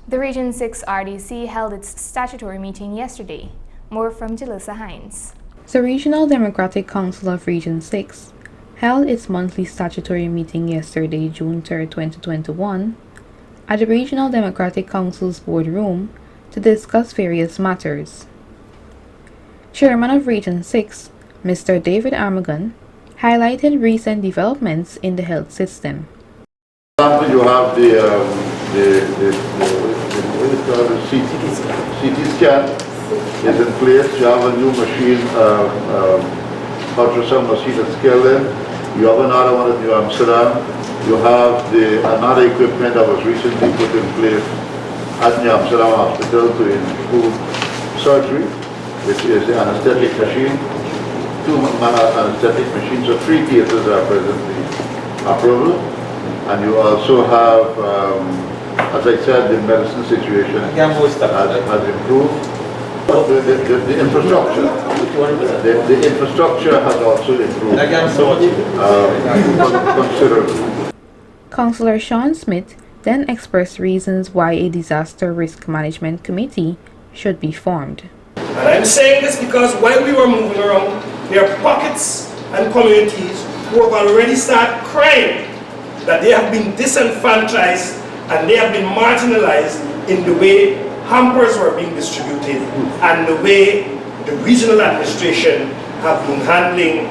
The Region 6 RDC held its statutory meeting yesterday. More from Jalissa Hines. The Regional Democratic Council of Region 6 held its monthly statutory meeting yesterday, June 3, 2021, at the Regional Democratic Council's boardroom to discuss various matters. Chairman of Region 6, Mr. David Armagon, highlighted recent developments in the health system. You have the CT scan is in place. You have a new machine, ultrasound machine at Skellen. You have another one at New Amsterdam. You have another equipment that was recently put in place at New Amsterdam Hospital to improve surgery, which is the anesthetic machine. 2 anesthetic machines, so 3 cases are presently approved. And you also have, as I said, the medicine situation has improved. The infrastructure, the infrastructure has also improved considerably. Councillor Sean Smith then expressed reasons why a disaster risk management committee should be formed. And I'm saying this because while we were moving around, there are pockets and communities who have already started crying that they have been disenfranchised and they have been marginalized in the way hampers were being distributed and the way the regional administration have been handling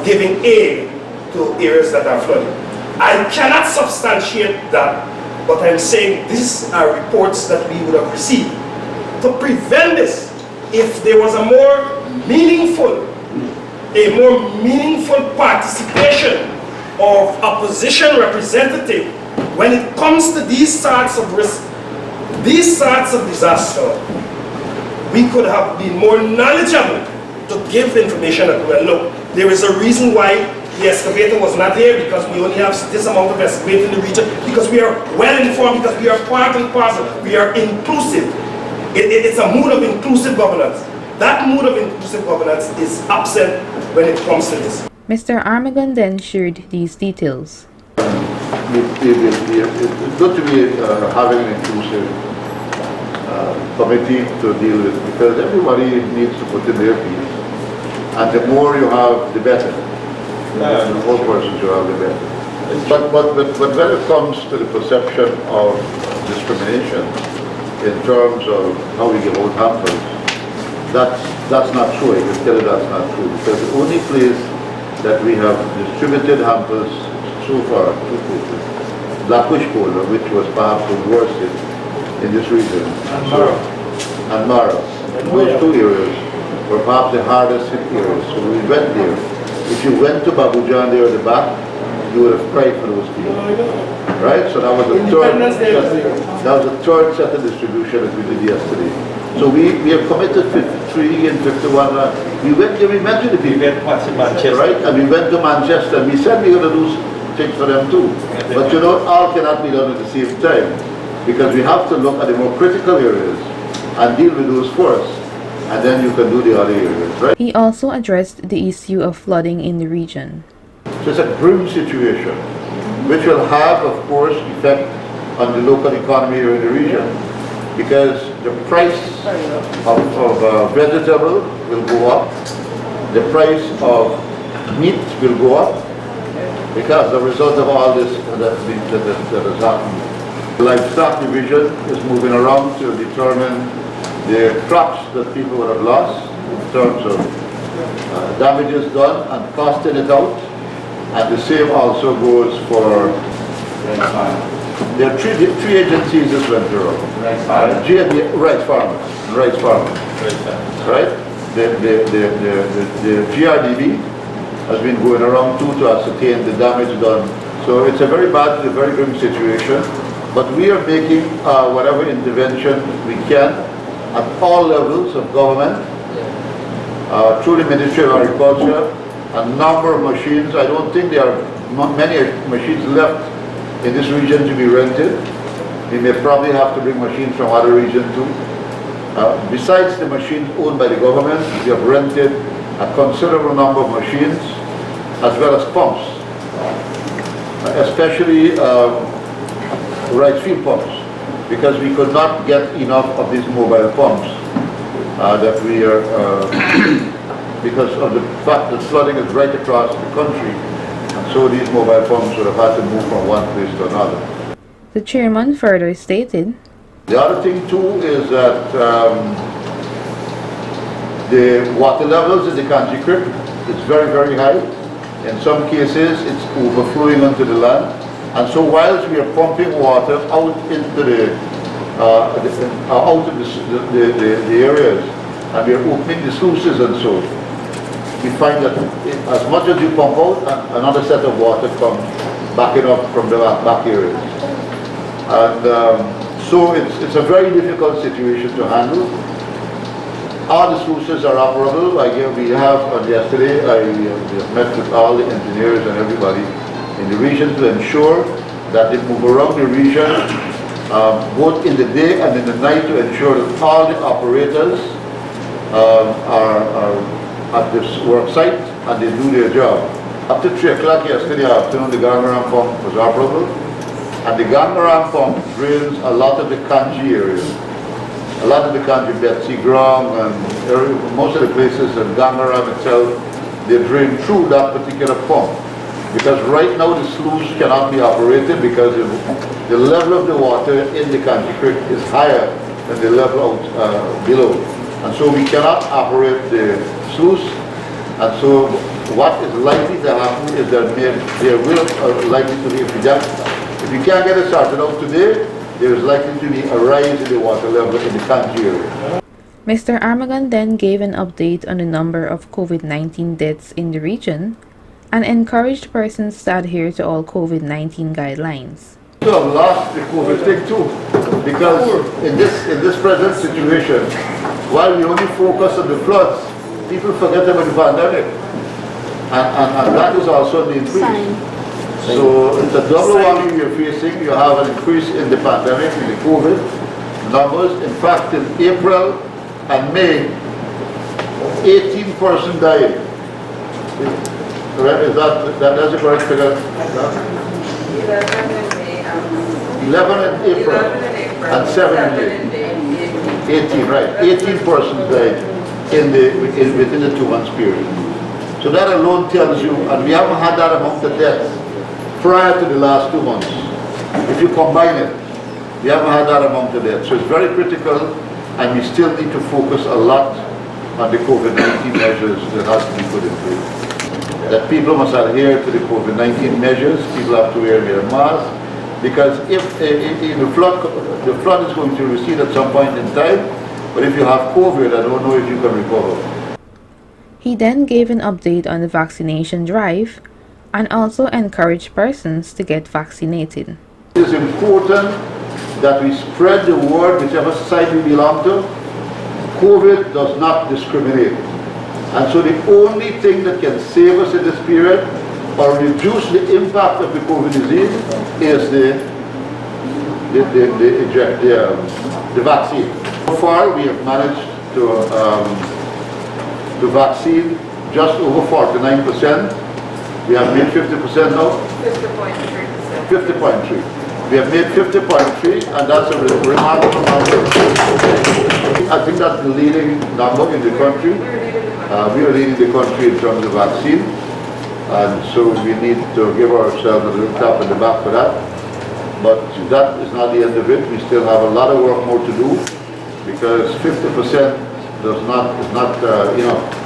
giving aid to areas that are flooded. I cannot substantiate that, but I'm saying these are reports that we would have received. To prevent this, if there was a more meaningful participation of opposition representative when it comes to these sorts of risks, these sorts of disaster, we could have been more knowledgeable to give information that, well, look, there is a reason why the excavator was not here, because we only have this amount of excavator in the region, because we are well informed, because we are part and parcel, we are inclusive. It's a mood of inclusive governance. That mood of inclusive governance is absent when it comes to this. Mr. Armagon then shared these details. It's good to be having an inclusive committee to deal with, because everybody needs to put in their piece. And the more you have, the better. The more persons you have, the better. But when it comes to the perception of discrimination in terms of how we give out hampers, that's not true. I can tell you that's not true, because the only place that we have distributed hampers so far, 2 places, Blackbush Polar, which was perhaps the worst in this region, and Mara. Those 2 areas were perhaps the hardest hit areas. So we went there. If you went to Babujan there at the back, you would have cried for those people. Right? So that was the third set of distribution that we did yesterday. So we have committed 53 and 51. We went there, we met with the people. Right? And we went to Manchester and we said we're going to do things for them too. But you know, all cannot be done at the same time, because we have to look at the more critical areas and deal with those first, and then you can do the other areas, right? He also addressed the issue of flooding in the region. So it's a grim situation, which will have, of course, effect on the local economy here in the region, because the price of vegetable will go up, the price of meat will go up, because the result of all this that has happened. The livestock division is moving around to determine the crops that people would have lost in terms of damages done and costing it out. And the same also goes for, there are three agencies that went around. Rice farmers. Right? The GRDB has been going around too to ascertain the damage done. So it's a very bad, a very grim situation. But we are making whatever intervention we can at all levels of government, through the Ministry of Agriculture, a number of machines. I don't think there are many machines left in this region to be rented. We may probably have to bring machines from other regions too. Besides the machines owned by the government, we have rented a considerable number of machines as well as pumps, especially rice field pumps, because we could not get enough of these mobile pumps that we are, because of the fact that flooding is right across the country, and so these mobile pumps would have had to move from one place to another. The chairman further stated, The other thing too is that the water levels in the Kanji Creek is very, very high. In some cases, it's overflowing onto the land. And so whilst we are pumping water out into the areas, and we are opening the sluices and so, we find that as much as you pump out, another set of water comes backing up from the back areas. And so it's a very difficult situation to handle. All the sluices are operable. We have, yesterday, I met with all the engineers and everybody in the region to ensure that they move around the region, both in the day and in the night, to ensure that all the operators are at this work site and they do their job. Up to 3 o'clock yesterday afternoon, the Gangaram pump was operable, and the Gangaram pump drains a lot of the Kanji areas. A lot of the Kanji, Betsy Grong, and most of the places in Gangaram itself, they drain through that particular pump. Because right now the sluice cannot be operated because the level of the water in the Kanji Creek is higher than the level out below. And so we cannot operate the sluice. And so what is likely to happen is that there will likely to be, if you can't get it started out today, there is likely to be a rise in the water level in the Kanji area. Mr. Armagon then gave an update on the number of COVID-19 deaths in the region and encouraged persons to adhere to all COVID-19 guidelines. We have lost the COVID thing too, because in this present situation, while we only focus on the floods, people forget about the pandemic, and that is also an increase. So it's a double whammy you're facing. You have an increase in the pandemic, in the COVID numbers. In fact, in April and May, 18 persons died. Is that's the correct figure? 11 in April and 7 in May. 18, right. 18 persons died within the 2 months period. So that alone tells you, and we haven't had that amount of deaths prior to the last 2 months. If you combine it, we haven't had that amount of deaths. So it's very critical, and we still need to focus a lot on the COVID-19 measures that has to be put in place. That people must adhere to the COVID-19 measures. People have to wear their masks, because if the flood is going to recede at some point in time, but if you have COVID, I don't know if you can recover. He then gave an update on the vaccination drive and also encouraged persons to get vaccinated. It is important that we spread the word, whichever side we belong to. COVID does not discriminate. And so the only thing that can save us in this period or reduce the impact of the COVID disease is the vaccine. So far, we have managed to vaccine just over 49%. We have made 50% now. 50.3%. 50.3. We have made 50.3, and that's a remarkable number. I think that's the leading number in the country. We are leading the country in terms of vaccine, and so we need to give ourselves a little tap in the back for that. But that is not the end of it. We still have a lot of work more to do, because 50% is not enough.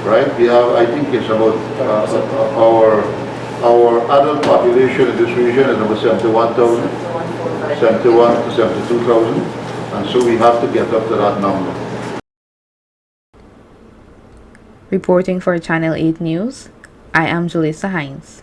Right? We have, I think it's about our adult population in this region is about 71,000, 71 to 72,000, and so we have to get up to that number. Reporting for Channel 8 News, I am Julissa Hines.